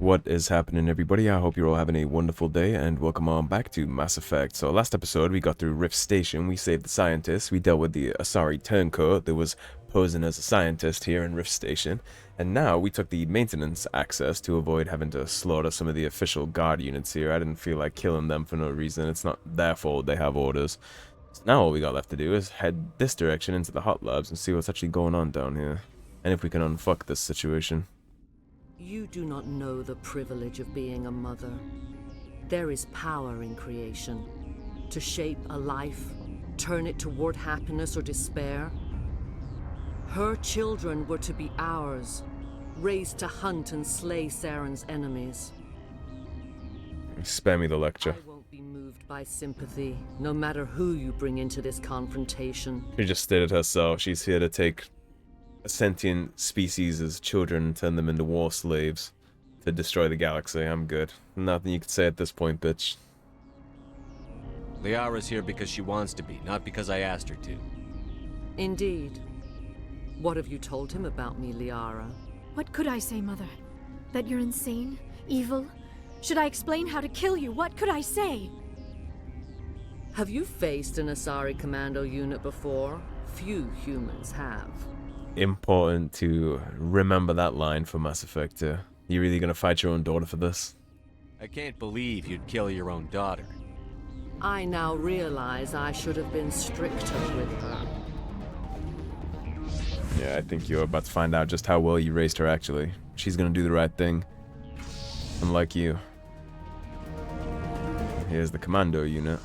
What is happening, everybody? I hope you're all having a wonderful day, and welcome on back to Mass Effect. So last episode, we got through Rift Station, we saved the scientists, we dealt with the Asari turncoat that was posing as a scientist here in Rift Station, and now we took the maintenance access to avoid having to slaughter some of the official guard units here. I didn't feel like killing them for no reason. It's not their fault, they have orders. So now all we got left to do is head this direction into the hot labs and see what's actually going on down here, and if we can unfuck this situation. You do not know the privilege of being a mother. There is power in creation. To shape a life, turn it toward happiness or despair. Her children were to be ours, raised to hunt and slay Saren's enemies. Spare me the lecture. I won't be moved by sympathy, no matter who you bring into this confrontation. She just stated herself, she's here to take a sentient species as children and turn them into war slaves to destroy the galaxy. I'm good. Nothing you can say at this point, bitch. Liara's here because she wants to be, not because I asked her to. Indeed. What have you told him about me, Liara? What could I say, Mother? That you're insane? Evil? Should I explain how to kill you? What could I say? Have you faced an Asari commando unit before? Few humans have. Important to remember that line for Mass Effect 2. You really gonna fight your own daughter for this? I can't believe you'd kill your own daughter. I now realize I should have been stricter with her. Yeah, I think you're about to find out just how well you raised her, actually. She's gonna do the right thing. Unlike you. Here's the commando unit.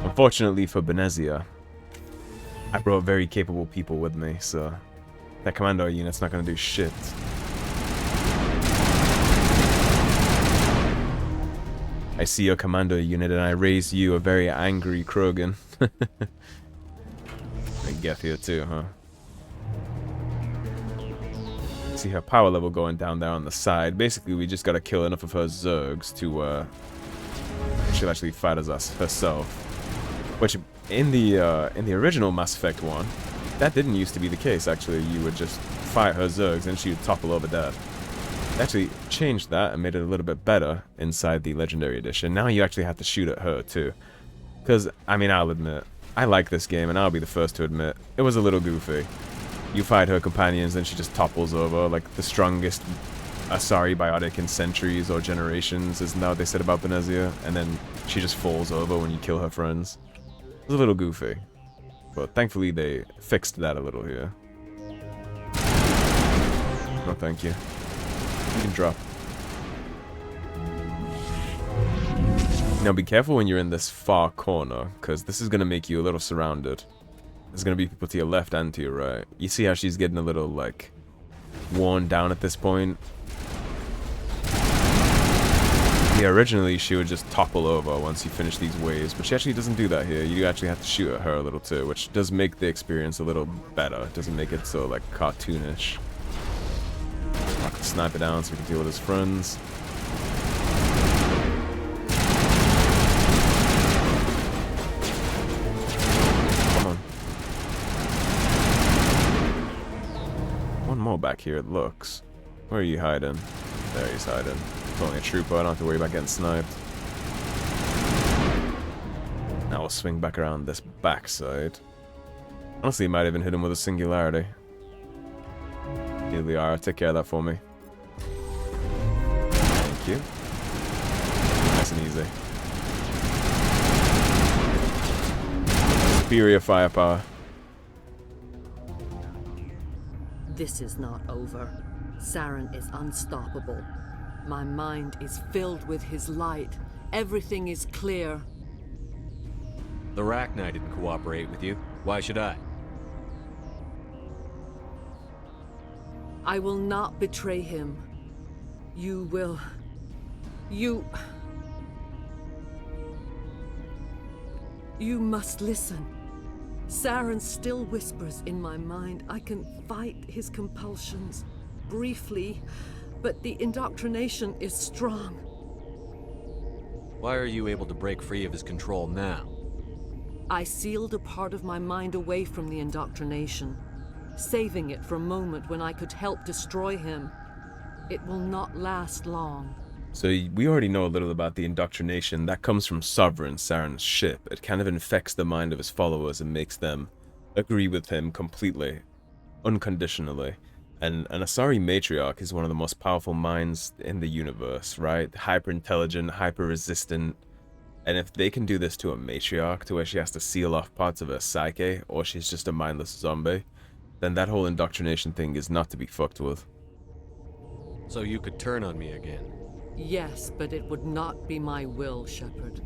Unfortunately for Benezia, I brought very capable people with me, so that commando unit's not gonna do shit. I see your commando unit and I raise you, a very angry Krogan. And Geth here too, huh? See her power level going down there on the side. Basically, we just gotta kill enough of her Zergs to, she'll actually fight as us herself. Which, in the original Mass Effect 1, that didn't used to be the case, actually. You would just fight her Zergs and she would topple over dead. They actually changed that and made it a little bit better inside the Legendary Edition. Now you actually have to shoot at her, too. Because, I mean, I'll admit, I like this game, and I'll be the first to admit, it was a little goofy. You fight her companions, and she just topples over, like the strongest Asari biotic in centuries or generations, isn't that what they said about Benezia? And then she just falls over when you kill her friends. It was a little goofy, but thankfully they fixed that a little here. No, thank you. You can drop. Now be careful when you're in this far corner, because this is going to make you a little surrounded. There's going to be people to your left and to your right. You see how she's getting a little, like, worn down at this point? Yeah, originally she would just topple over once you finish these waves, but she actually doesn't do that here. You actually have to shoot at her a little too, which does make the experience a little better. It doesn't make it so, like, cartoonish. I can snipe it down so we can deal with his friends. Come on. One more back here, it looks. Where are you hiding? There he's hiding. It's only a trooper, I don't have to worry about getting sniped. Now we'll swing back around this backside. Honestly, he might even hit him with a singularity. Here, Liara, take care of that for me. Thank you. Nice and easy. Superior firepower. This is not over. Saren is unstoppable. My mind is filled with his light. Everything is clear. The Rachni didn't cooperate with you. Why should I? I will not betray him. You will... You must listen. Saren still whispers in my mind. I can fight his compulsions. Briefly, but the indoctrination is strong. Why are you able to break free of his control now? I sealed a part of my mind away from the indoctrination. saving it for a moment when I could help destroy him. It will not last long. So we already know a little about the indoctrination that comes from Sovereign, Saren's ship. It kind of infects the mind of his followers and makes them agree with him completely, unconditionally. And an Asari Matriarch is one of the most powerful minds in the universe, right? Hyper-intelligent, hyper-resistant. And if they can do this to a Matriarch, to where she has to seal off parts of her psyche, or she's just a mindless zombie, then that whole indoctrination thing is not to be fucked with. So you could turn on me again. Yes, but it would not be my will, Shepard.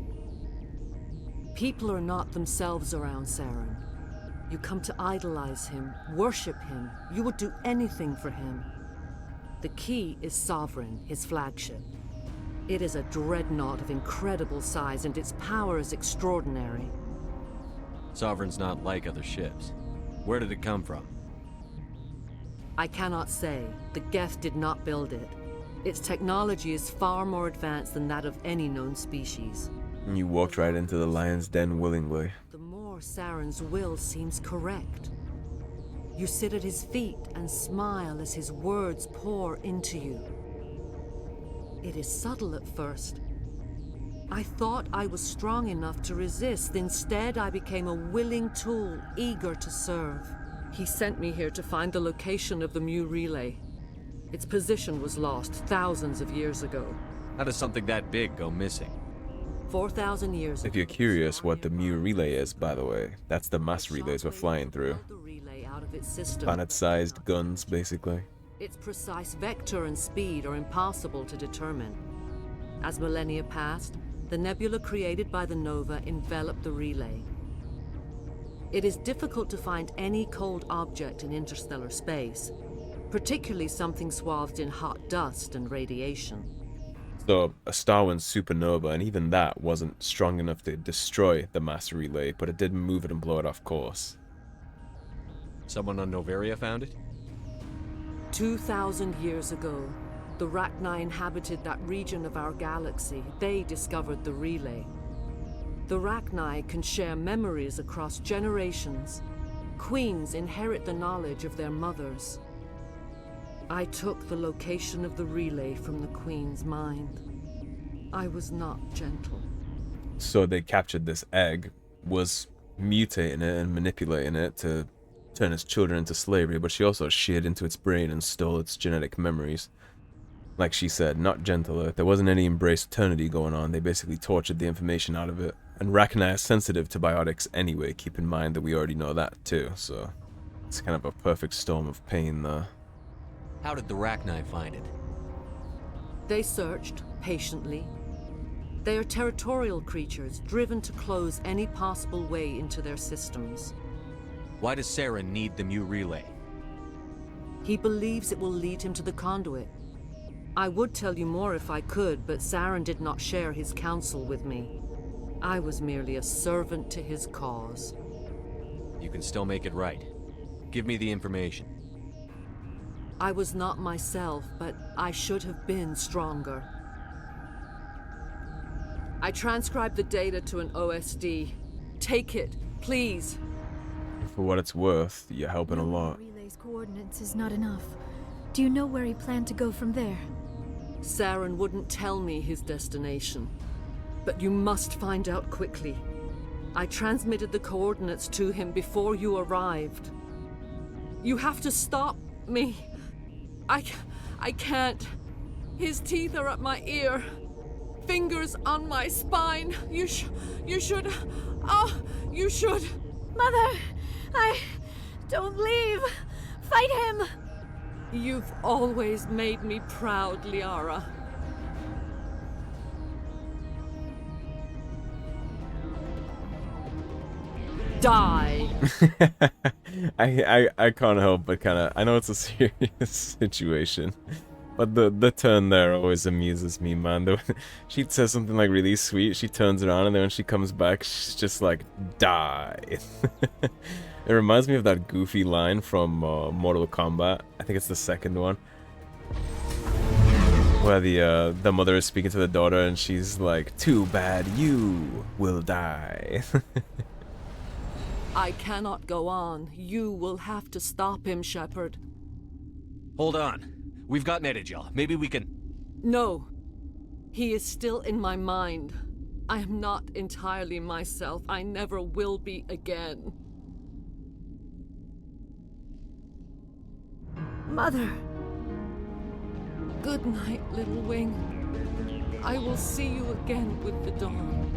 People are not themselves around Saren. You come to idolize him, worship him. You would do anything for him. The key is Sovereign, his flagship. It is a dreadnought of incredible size, and its power is extraordinary. Sovereign's not like other ships. Where did it come from? I cannot say. The Geth did not build it. Its technology is far more advanced than that of any known species. You walked right into the lion's den willingly. The more Saren's will seems correct. You sit at his feet and smile as his words pour into you. It is subtle at first. I thought I was strong enough to resist. Instead, I became a willing tool, eager to serve. He sent me here to find the location of the Mu relay. Its position was lost thousands of years ago. How does something that big go missing? 4,000 years ago. If you're curious what the Mu relay is, by the way, that's the mass relays we're flying through. Planet-sized guns, basically. Its precise vector and speed are impossible to determine. As millennia passed, the nebula created by the nova enveloped the relay. It is difficult to find any cold object in interstellar space, particularly something swathed in hot dust and radiation. So, a star went supernova, and even that wasn't strong enough to destroy the mass relay, but it did move it and blow it off course. Someone on Noveria found it? 2,000 years ago, the Rachni inhabited that region of our galaxy. They discovered the relay. The Rachni can share memories across generations. Queens inherit the knowledge of their mothers. I took the location of the relay from the Queen's mind. I was not gentle. So they captured this egg, was mutating it and manipulating it to turn its children into slavery, but she also sheared into its brain and stole its genetic memories. Like she said, not gentler. There wasn't any embrace eternity going on. They basically tortured the information out of it. And Rachni is sensitive to biotics anyway. Keep in mind that we already know that too, so it's kind of a perfect storm of pain there. How did the Rachni find it? They searched, patiently. They are territorial creatures, driven to close any possible way into their systems. Why does Saren need the Mu relay? He believes it will lead him to the conduit. I would tell you more if I could, but Saren did not share his counsel with me. I was merely a servant to his cause. You can still make it right. Give me the information. I was not myself, but I should have been stronger. I transcribed the data to an OSD. Take it, please. For what it's worth, you're helping a lot. Relay's coordinates is not enough. Do you know where he planned to go from there? Saren wouldn't tell me his destination. But you must find out quickly. I transmitted the coordinates to him before you arrived. You have to stop me. I can't. His teeth are at my ear. Fingers on my spine. You should. Oh, you should. Mother! Don't leave! Fight him! You've always made me proud, Liara. Die! I can't help but I know it's a serious situation, but the turn there always amuses me, man. She says something like really sweet, she turns around, and then when she comes back, she's just like, die. It reminds me of that goofy line from Mortal Kombat. I think it's the second one, where the mother is speaking to the daughter, and she's like, too bad you will die. I cannot go on. You will have to stop him, Shepard. Hold on. We've got Netagel. Maybe we can... No. He is still in my mind. I am not entirely myself. I never will be again. Mother! Good night, little wing. I will see you again with the dawn.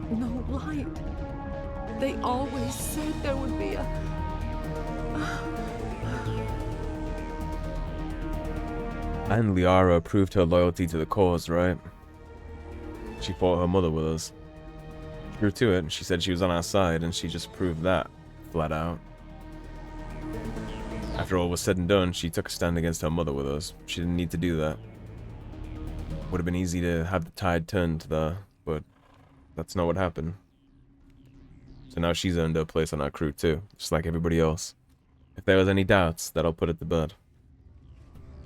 No light. They always said there would be a... And Liara proved her loyalty to the cause, right? She fought her mother with us. True to it, she said she was on our side, and she just proved that, flat out. After all was said and done, she took a stand against her mother with us. She didn't need to do that. Would have been easy to have the tide turn to the... but that's not what happened. So now she's earned her place on our crew too, just like everybody else. If there was any doubts, that'll put it to bed.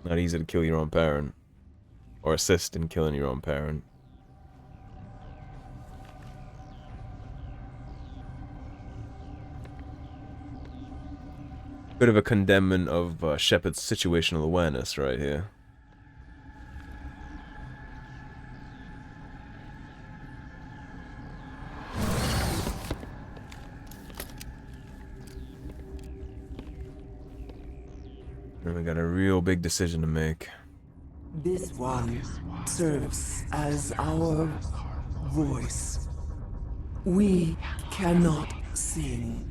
Not easy to kill your own parent. Or assist in killing your own parent. Bit of a condemnment of Shepard's situational awareness right here. And we got a real big decision to make. This one serves as our voice. We cannot sing.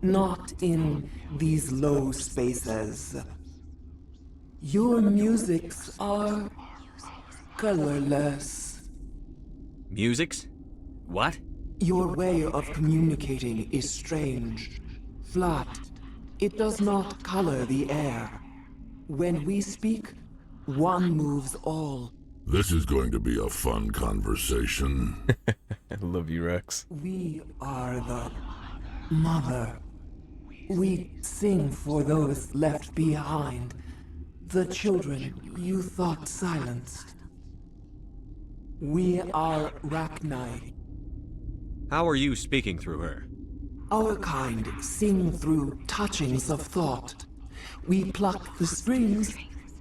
Not in these low spaces. Your musics are colorless. Musics? What? Your way of communicating is strange, flat. It does not color the air. When we speak, one moves all. This is going to be a fun conversation. I love you, Rex. We are the mother. We sing for those left behind, the children you thought silenced. We are Rachni. How are you speaking through her? Our kind sing through touchings of thought. We pluck the strings,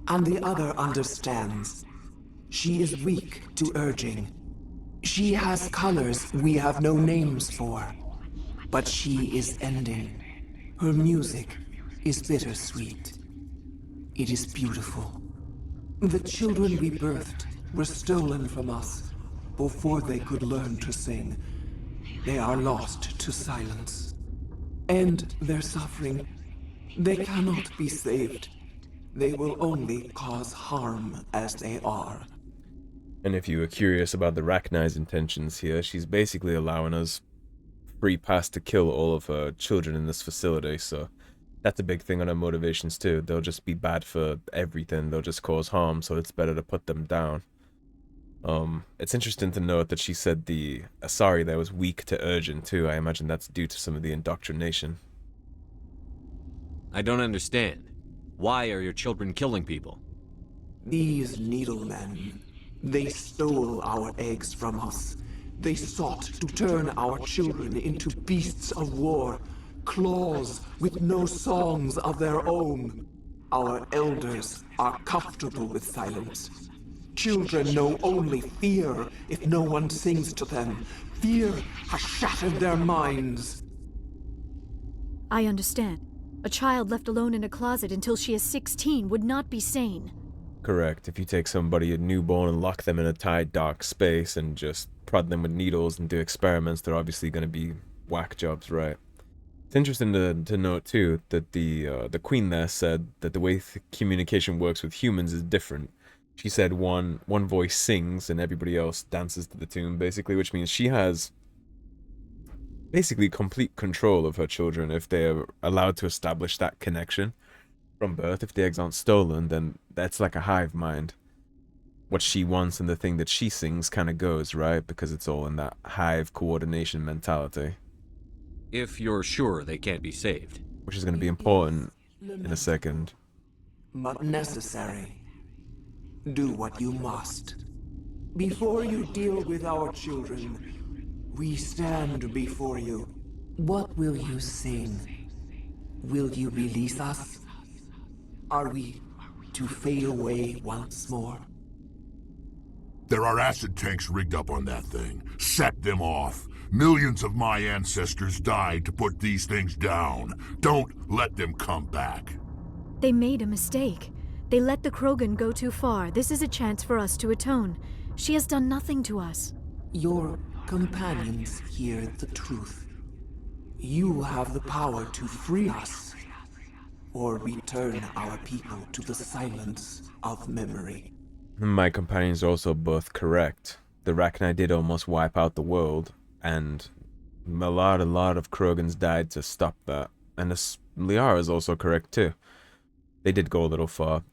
and the other understands. She is weak to urging. She has colors we have no names for, but she is ending. Her music is bittersweet. It is beautiful. The children we birthed were stolen from us before they could learn to sing. They are lost to silence. End their suffering. They cannot be saved. They will only cause harm as they are. And if you were curious about the Rachni's intentions here, she's basically allowing us free pass to kill all of her children in this facility, so that's a big thing on her motivations too. They'll just be bad for everything, they'll just cause harm, so it's better to put them down. It's interesting to note that she said the Asari there was weak to urgent too. I imagine that's due to some of the indoctrination. I don't understand. Why are your children killing people? These needlemen, they stole our eggs from us. They sought to turn our children into beasts of war, claws with no songs of their own. Our elders are comfortable with silence. Children know only fear if no one sings to them. Fear has shattered their minds. I understand. A child left alone in a closet until she is 16 would not be sane. Correct. If you take somebody a newborn and lock them in a tight, dark space and just prod them with needles and do experiments, they're obviously going to be whack jobs, right? It's interesting to note too that the queen there said that the way communication works with humans is different. She said one voice sings and everybody else dances to the tune, basically, which means she has basically complete control of her children if they're allowed to establish that connection from birth. If the eggs aren't stolen, then that's like a hive mind. What she wants and the thing that she sings kind of goes, right? Because it's all in that hive coordination mentality. If you're sure they can't be saved. Which is going to be important in a second. But necessary. Do what you must. Before you deal with our children, We stand before you. What will you sing? Will you release us? Are we to fade away once more? There are acid tanks rigged up on that thing. Set them off. Millions of my ancestors died to put these things down. Don't let them come back. They made a mistake. They let the Krogan go too far. This is a chance for us to atone. She has done nothing to us. Your companions hear the truth. You have the power to free us, or return our people to the silence of memory. My companions are also both correct. The Rachni did almost wipe out the world, and a lot of Krogans died to stop that. And this Liara is also correct too. They did go a little far.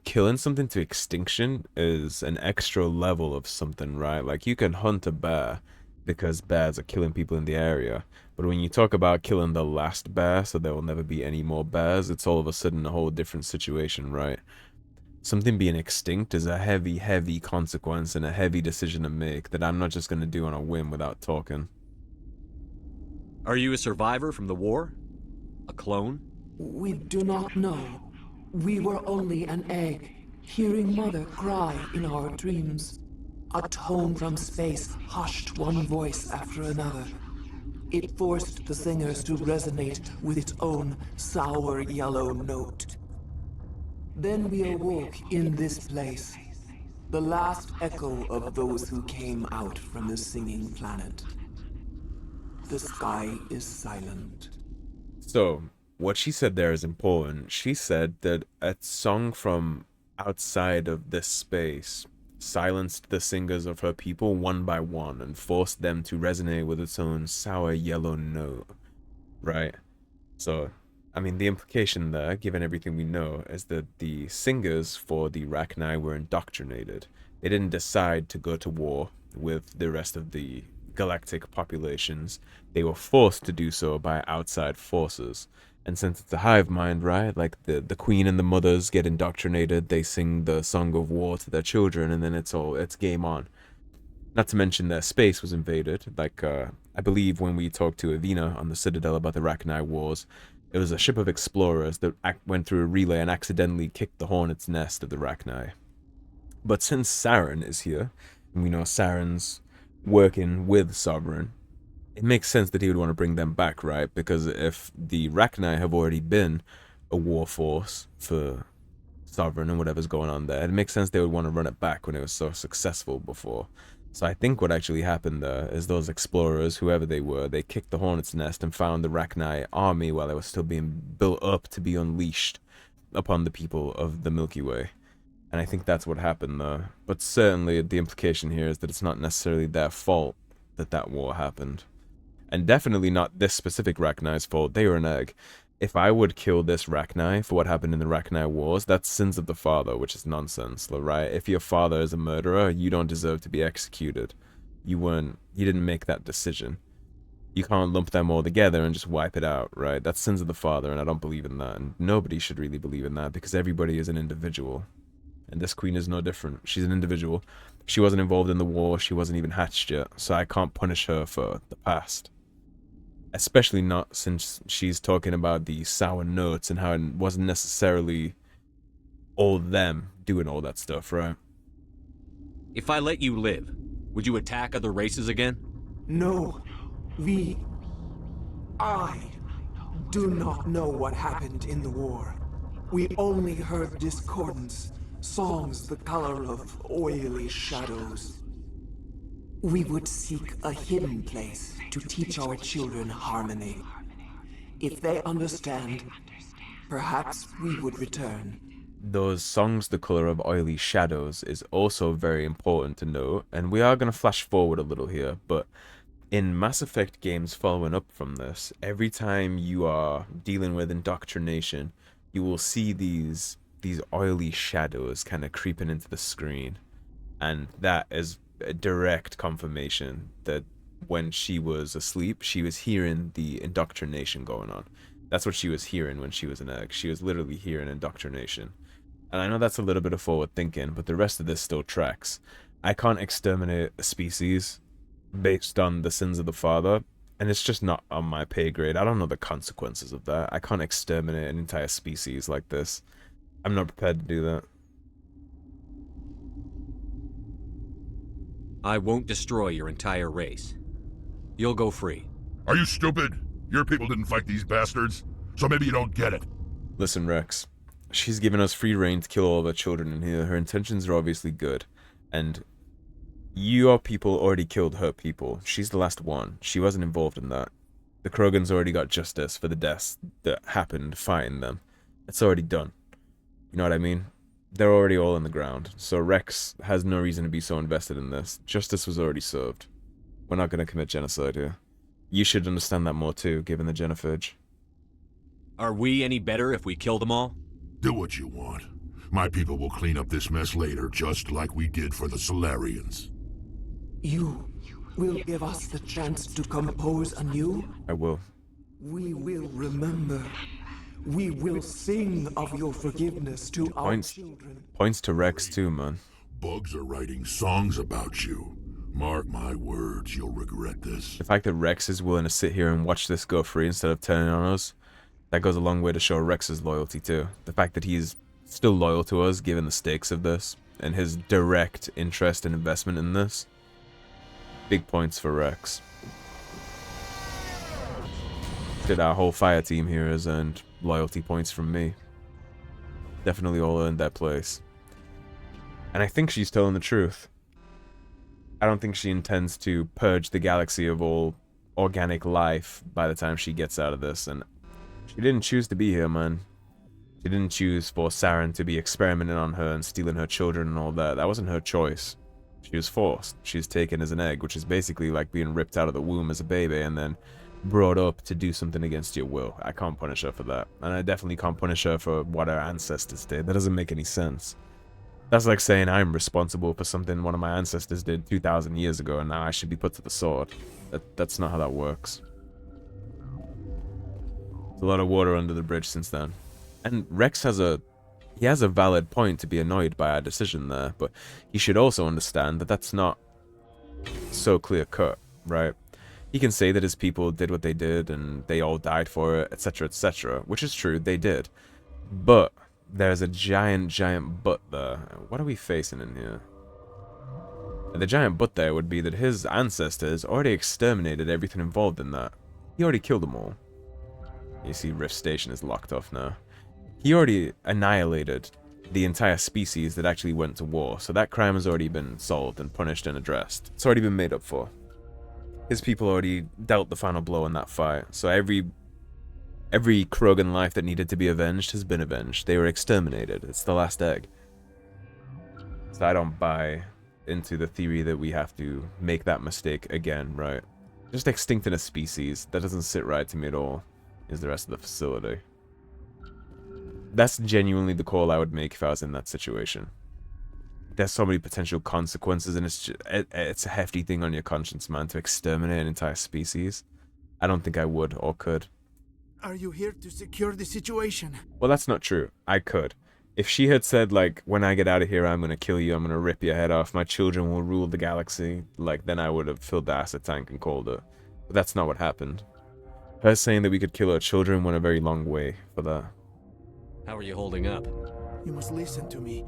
Killing something to extinction is an extra level of something, right? Like, you can hunt a bear because bears are killing people in the area, but when you talk about killing the last bear so there will never be any more bears, it's all of a sudden a whole different situation, right? Something being extinct is a heavy consequence and a heavy decision to make that I'm not just going to do on a whim without talking. Are you a survivor from the war? A clone? We do not know. We were only an egg, hearing Mother cry in our dreams. A tone from space hushed one voice after another. It forced the singers to resonate with its own sour yellow note. Then we awoke in this place, the last echo of those who came out from the singing planet. The sky is silent. So, what she said there is important. She said that a song from outside of this space silenced the singers of her people one by one and forced them to resonate with its own sour yellow note, right? So, I mean, the implication there, given everything we know, is that the singers for the Rachni were indoctrinated. They didn't decide to go to war with the rest of the galactic populations. They were forced to do so by outside forces. And since it's a hive mind, right, like the queen and the mothers get indoctrinated, they sing the song of war to their children, and then it's game on. Not to mention their space was invaded. Like, I believe when we talked to Avina on the Citadel about the Rachni Wars, it was a ship of explorers that went through a relay and accidentally kicked the hornet's nest of the Rachni. But since Saren is here, and we know Saren's working with Sovereign, it makes sense that he would want to bring them back, right? Because if the Rachni have already been a war force for Sovereign and whatever's going on there, it makes sense they would want to run it back when it was so successful before. So I think what actually happened there is those explorers, whoever they were, they kicked the hornet's nest and found the Rachni army while it was still being built up to be unleashed upon the people of the Milky Way. And I think that's what happened there. But certainly the implication here is that it's not necessarily their fault that that war happened. And definitely not this specific Rachni's fault. They were an egg. If I would kill this Rachni for what happened in the Rachni Wars, that's sins of the father, which is nonsense, right? If your father is a murderer, you don't deserve to be executed. You didn't make that decision. You can't lump them all together and just wipe it out, right? That's sins of the father, and I don't believe in that. And nobody should really believe in that, because everybody is an individual. And this queen is no different. She's an individual. She wasn't involved in the war. She wasn't even hatched yet, so I can't punish her for the past. Especially not since she's talking about the sour notes and how it wasn't necessarily all them doing all that stuff, right? If I let you live, would you attack other races again? No, I do not know what happened in the war. We only heard discordance, songs the color of oily shadows. We would seek a hidden place to teach our children harmony. If they understand, perhaps we would return. Those songs the color of oily shadows is also very important to note, and we are going to flash forward a little here, but in Mass Effect games following up from this, every time you are dealing with indoctrination, you will see these oily shadows kind of creeping into the screen, and that is a direct confirmation that when she was asleep, she was hearing the indoctrination going on. That's what she was hearing when she was an egg. She was literally hearing indoctrination. And I know that's a little bit of forward thinking, but the rest of this still tracks. I can't exterminate a species based on the sins of the father, and it's just not on my pay grade. I don't know the consequences of that. I can't exterminate an entire species like this. I'm not prepared to do that. I won't destroy your entire race. You'll go free. Are you stupid? Your people didn't fight these bastards, so maybe you don't get it. Listen, Rex. She's given us free reign to kill all of her children in here. Her intentions are obviously good. And your people already killed her people. She's the last one. She wasn't involved in that. The Krogans already got justice for the deaths that happened fighting them. It's already done. You know what I mean? They're already all in the ground. So Rex has no reason to be so invested in this. Justice was already served. We're not going to commit genocide here. You should understand that more too, given the genophage. Are we any better if we kill them all? Do what you want. My people will clean up this mess later, just like we did for the Solarians. You will give us the chance to compose anew? I will. We will remember. We will sing of your forgiveness to our children. Points to Rex too, man. Bugs are writing songs about you. Mark my words, you'll regret this. The fact that Rex is willing to sit here and watch this go free instead of turning on us, that goes a long way to show Rex's loyalty too. The fact that he's still loyal to us, given the stakes of this, and his direct interest and investment in this. Big points for Rex. Did our whole fire team here has earned loyalty points from me. Definitely all earned that place. And I think she's telling the truth. I don't think she intends to purge the galaxy of all organic life by the time she gets out of this, and she didn't choose to be here, man. She didn't choose for Saren to be experimenting on her and stealing her children and all that. That wasn't her choice. She was forced. She was taken as an egg, which is basically like being ripped out of the womb as a baby and then brought up to do something against your will. I can't punish her for that. And I definitely can't punish her for what her ancestors did. That doesn't make any sense. That's like saying I'm responsible for something one of my ancestors did 2,000 years ago and now I should be put to the sword. That's not how that works. There's a lot of water under the bridge since then. And Rex has a valid point to be annoyed by our decision there, but he should also understand that that's not so clear-cut, right? He can say that his people did what they did and they all died for it, etc., which is true, they did. But there's a giant but there. What are we facing in here? The giant but there would be that his ancestors already exterminated everything involved in that. He already killed them all. You see, Rift Station is locked off now. He already annihilated the entire species that actually went to war, so that crime has already been solved and punished and addressed. It's already been made up for. His people already dealt the final blow in that fight, so every Krogan life that needed to be avenged has been avenged. They were exterminated. It's the last egg. So I don't buy into the theory that we have to make that mistake again, right? Just extincting a species, that doesn't sit right to me at all, is the rest of the facility. That's genuinely the call I would make if I was in that situation. There's so many potential consequences, and it's a hefty thing on your conscience, man, to exterminate an entire species. I don't think I would or could. Are you here to secure the situation? Well, that's not true. I could. If she had said, like, when I get out of here, I'm gonna kill you, I'm gonna rip your head off, my children will rule the galaxy, like, then I would have filled the acid tank and called it. But that's not what happened. Her saying that we could kill her children went a very long way for that. How are you holding up? You must listen to me.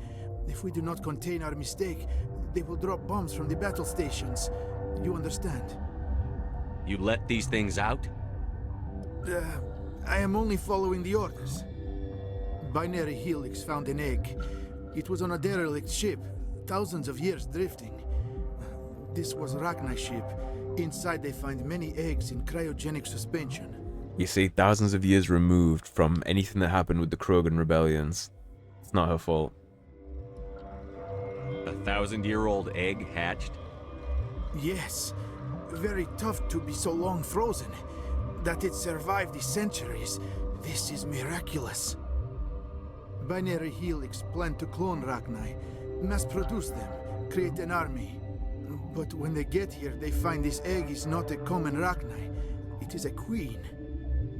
If we do not contain our mistake, they will drop bombs from the battle stations. You understand? You let these things out? I am only following the orders. Binary Helix found an egg. It was on a derelict ship, thousands of years drifting. This was Rachni ship. Inside they find many eggs in cryogenic suspension. You see, thousands of years removed from anything that happened with the Krogan rebellions. It's not her fault. A 1,000-year-old egg hatched? Yes. Very tough to be so long frozen. That it survived the centuries. This is miraculous. Binary Helix planned to clone Rachni, mass produce them, create an army. But when they get here, they find this egg is not a common Rachni. It is a queen.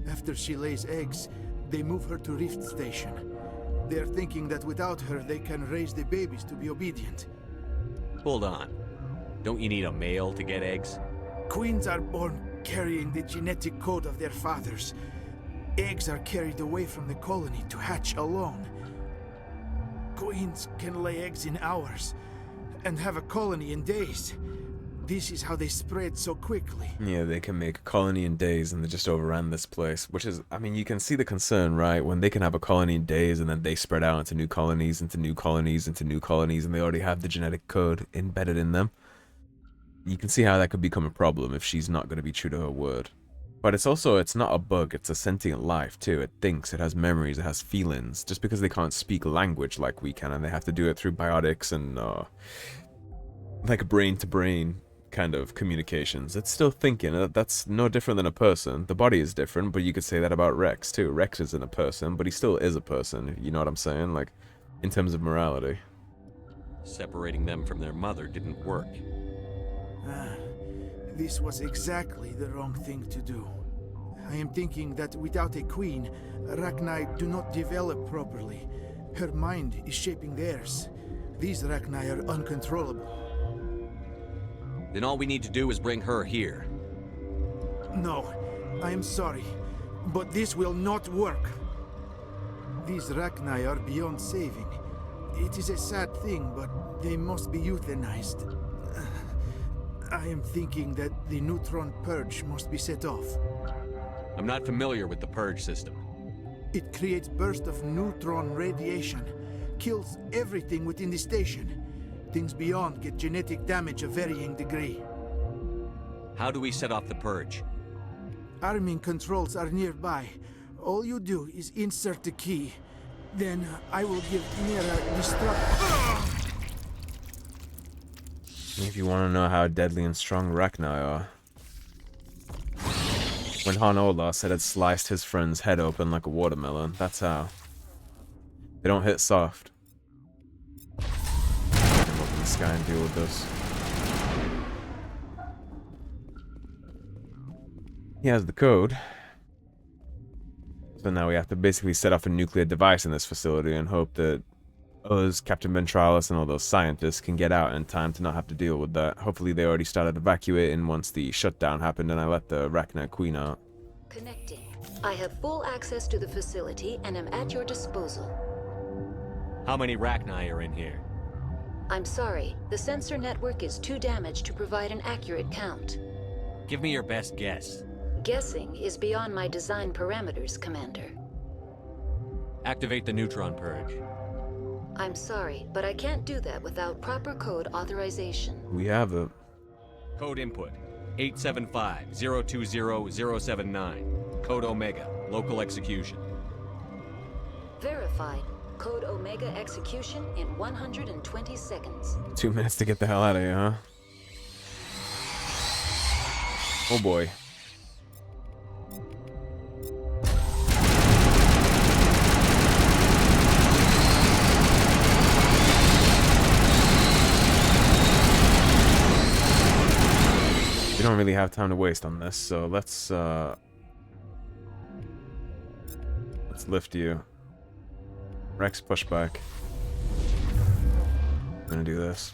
After she lays eggs, they move her to Rift Station. They are thinking that without her, they can raise the babies to be obedient. Hold on. Don't you need a male to get eggs? Queens are born carrying the genetic code of their fathers. Eggs are carried away from the colony to hatch alone. Queens can lay eggs in hours and have a colony in days. This is how they spread so quickly. Yeah, they can make a colony in days and they just overran this place, which is, I mean, you can see the concern, right? When they can have a colony in days and then they spread out into new colonies, into new colonies, into new colonies, and they already have the genetic code embedded in them. You can see how that could become a problem if she's not going to be true to her word. But it's also, it's not a bug, it's a sentient life too. It thinks, it has memories, it has feelings. Just because they can't speak language like we can and they have to do it through biotics and like brain-to-brain kind of communications, it's still thinking. That's no different than a person. The body is different, but you could say that about Rex too. Rex isn't a person, but he still is a person, you know what I'm saying? Like, in terms of morality. Separating them from their mother didn't work. This was exactly the wrong thing to do. I am thinking that without a queen, Rachni do not develop properly. Her mind is shaping theirs. These Rachni are uncontrollable. Then all we need to do is bring her here. No, I am sorry, but this will not work. These Rachni are beyond saving. It is a sad thing, but they must be euthanized. I am thinking that the neutron purge must be set off. I'm not familiar with the purge system. It creates bursts of neutron radiation, kills everything within the station. Things beyond get genetic damage of varying degree. How do we set off the purge? Arming controls are nearby. All you do is insert the key. Then I will give Liara destruct. If you want to know how deadly and strong Rachni are. When Han Ola said it sliced his friend's head open like a watermelon, that's how. They don't hit soft. Open the sky and deal with this. He has the code. So now we have to basically set off a nuclear device in this facility and hope that us, Captain Ventralis, and all those scientists can get out in time to not have to deal with that. Hopefully they already started evacuating once the shutdown happened and I let the Rachni Queen out. Connecting. I have full access to the facility and am at your disposal. How many Rachni are in here? I'm sorry, the sensor network is too damaged to provide an accurate count. Give me your best guess. Guessing is beyond my design parameters, Commander. Activate the neutron purge. I'm sorry, but I can't do that without proper code authorization. We have it. Code input 875-020-079. Code Omega. Local execution. Verified. Code Omega execution in 120 seconds. 2 minutes to get the hell out of here, huh? Oh boy. We don't really have time to waste on this, so let's lift you. Rex, push back. I'm gonna do this.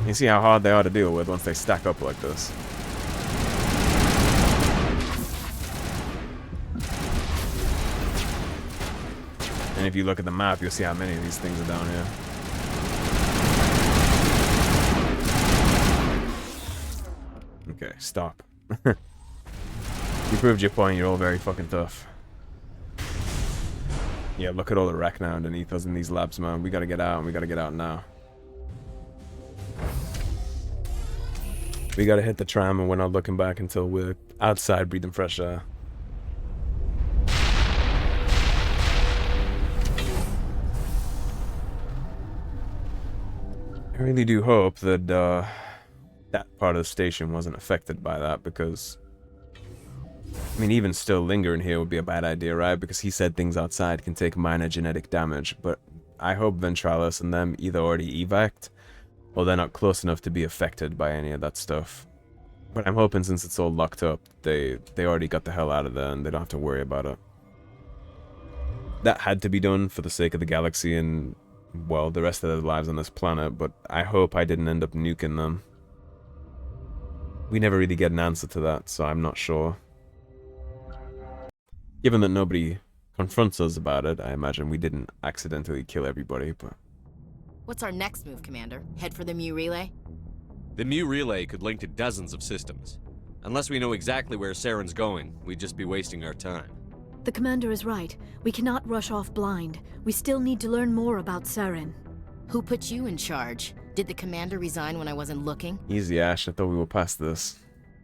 You see how hard they are to deal with once they stack up like this. And if you look at the map, you'll see how many of these things are down here. Okay, stop. You proved your point, you're all very fucking tough. Yeah, look at all the Rachni underneath us in these labs, man. We gotta get out, and we gotta get out now. We gotta hit the tram, and we're not looking back until we're outside breathing fresh air. I really do hope that that part of the station wasn't affected by that, because I mean, even still lingering here would be a bad idea, right? Because he said things outside can take minor genetic damage, but I hope Ventralis and them either already evac'd or they're not close enough to be affected by any of that stuff. But I'm hoping since it's all locked up, they already got the hell out of there and they don't have to worry about it. that had to be done for the sake of the galaxy and, well, the rest of their lives on this planet, but I hope I didn't end up nuking them. We never really get an answer to that, so I'm not sure. Given that nobody confronts us about it, I imagine we didn't accidentally kill everybody, but... What's our next move, Commander? Head for the Mu Relay? The Mu Relay could link to dozens of systems. Unless we know exactly where Saren's going, we'd just be wasting our time. The Commander is right. We cannot rush off blind. We still need to learn more about Saren. Who put you in charge? Did the Commander resign when I wasn't looking? Easy, Ash. I thought we were past this.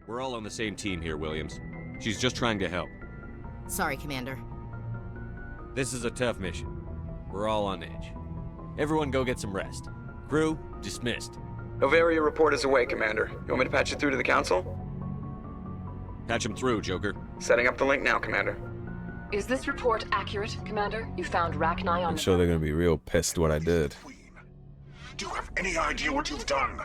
We're all on the same team here, Williams. She's just trying to help. Sorry, Commander. This is a tough mission. We're all on edge. Everyone go get some rest. Crew, dismissed. Novaria report is away, Commander. You want me to patch it through to the Council? Patch him through, Joker. Setting up the link now, Commander. Is this report accurate, Commander? You found Rachni on I'm sure they're gonna be real pissed what I did. Do you have any idea what you've done?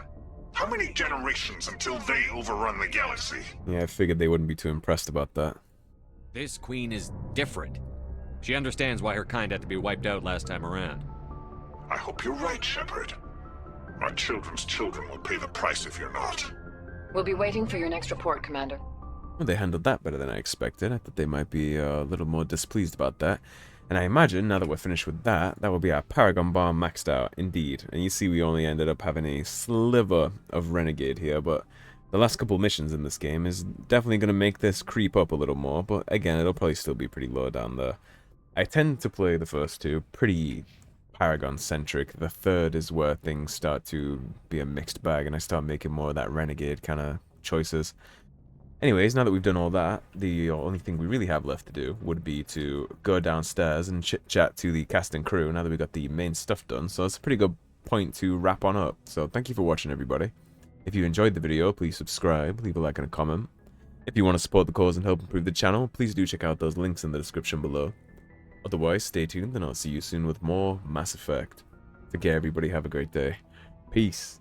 How many generations until they overrun the galaxy? Yeah, I figured they wouldn't be too impressed about that. This queen is different. She understands why her kind had to be wiped out last time around. I hope you're right, Shepard. My children's children will pay the price if you're not. We'll be waiting for your next report, Commander. Well, they handled that better than I expected. I thought they might be a little more displeased about that. And I imagine, now that we're finished with that, that will be our Paragon Bomb maxed out, indeed. And you see we only ended up having a sliver of Renegade here, but the last couple missions in this game is definitely going to make this creep up a little more, but again, it'll probably still be pretty low down there. I tend to play the first two pretty Paragon-centric. The third is where things start to be a mixed bag, and I start making more of that Renegade kind of choices. Anyways, now that we've done all that, the only thing we really have left to do would be to go downstairs and chit-chat to the cast and crew now that we got the main stuff done. So it's a pretty good point to wrap on up. So thank you for watching, everybody. If you enjoyed the video, please subscribe, leave a like and a comment. If you want to support the cause and help improve the channel, please do check out those links in the description below. Otherwise, stay tuned and I'll see you soon with more Mass Effect. Take care, everybody. Have a great day. Peace.